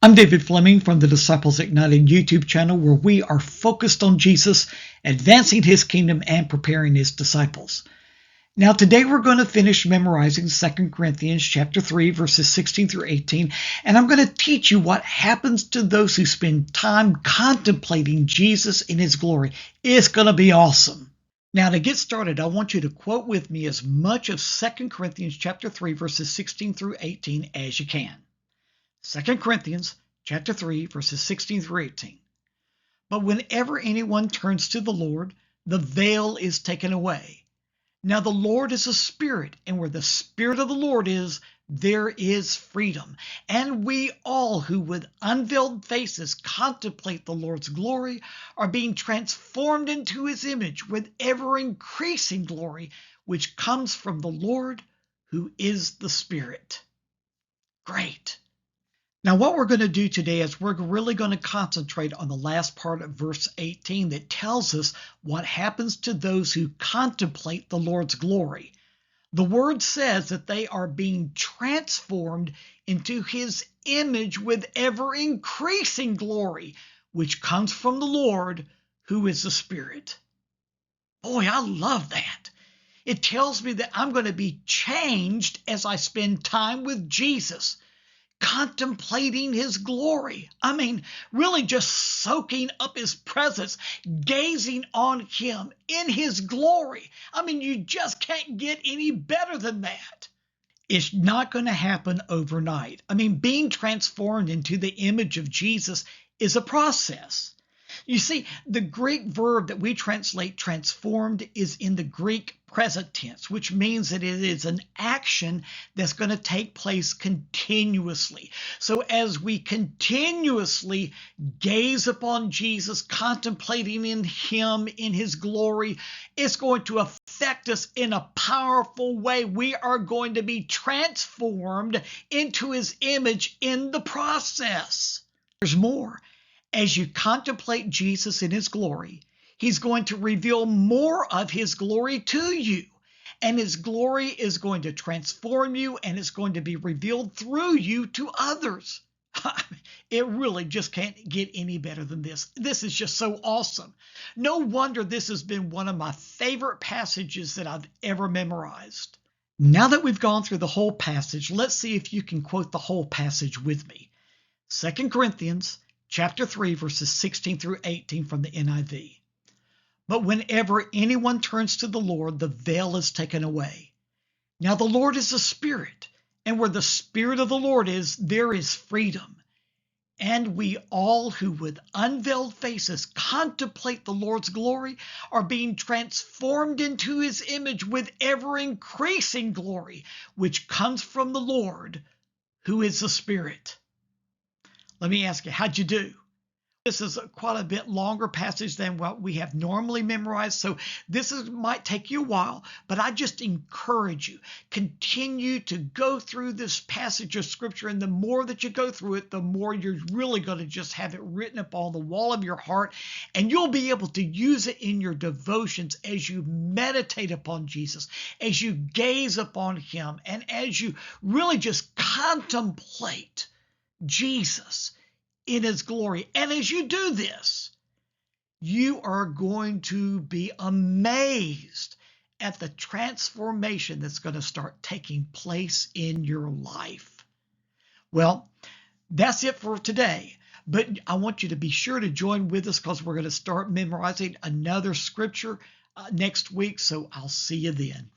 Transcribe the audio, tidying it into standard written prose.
I'm David Fleming from the Disciples Ignited YouTube channel, where we are focused on Jesus, advancing his kingdom and preparing his disciples. Now today we're going to finish memorizing 2 Corinthians chapter 3 verses 16 through 18, and I'm going to teach you what happens to those who spend time contemplating Jesus in his glory. It's going to be awesome. Now to get started, I want you to quote with me as much of 2 Corinthians chapter 3 verses 16 through 18 as you can. 2 Corinthians chapter 3, verses 16 through 18. But whenever anyone turns to the Lord, the veil is taken away. Now the Lord is a spirit, and where the Spirit of the Lord is, there is freedom. And we all who with unveiled faces contemplate the Lord's glory are being transformed into his image with ever-increasing glory, which comes from the Lord, who is the Spirit. Great. Now, what we're going to do today is we're really going to concentrate on the last part of verse 18 that tells us what happens to those who contemplate the Lord's glory. The word says that they are being transformed into his image with ever-increasing glory, which comes from the Lord, who is the Spirit. Boy, I love that. It tells me that I'm going to be changed as I spend time with Jesus, contemplating his glory. I mean, really just soaking up his presence, gazing on him in his glory. I mean, you just can't get any better than that. It's not going to happen overnight. I mean, being transformed into the image of Jesus is a process. You see, the Greek verb that we translate transformed is in the Greek present tense, which means that it is an action that's going to take place continuously. So as we continuously gaze upon Jesus, contemplating in him, in his glory, it's going to affect us in a powerful way. We are going to be transformed into his image in the process. There's more. As you contemplate Jesus in his glory, he's going to reveal more of his glory to you. And his glory is going to transform you, and it's going to be revealed through you to others. It really just can't get any better than this. This is just so awesome. No wonder this has been one of my favorite passages that I've ever memorized. Now that we've gone through the whole passage, let's see if you can quote the whole passage with me. 2 Corinthians chapter 3, verses 16 through 18 from the NIV. But whenever anyone turns to the Lord, the veil is taken away. Now the Lord is a spirit, and where the Spirit of the Lord is, there is freedom. And we all who with unveiled faces contemplate the Lord's glory are being transformed into his image with ever-increasing glory, which comes from the Lord, who is the Spirit. Let me ask you, how'd you do? This is quite a bit longer passage than what we have normally memorized, so might take you a while, but I just encourage you, continue to go through this passage of Scripture, and the more that you go through it, the more you're really going to just have it written up on the wall of your heart, and you'll be able to use it in your devotions as you meditate upon Jesus, as you gaze upon him, and as you really just contemplate Jesus in his glory. And as you do this, you are going to be amazed at the transformation that's going to start taking place in your life. Well, that's it for today. But I want you to be sure to join with us, because we're going to start memorizing another scripture next week. So I'll see you then.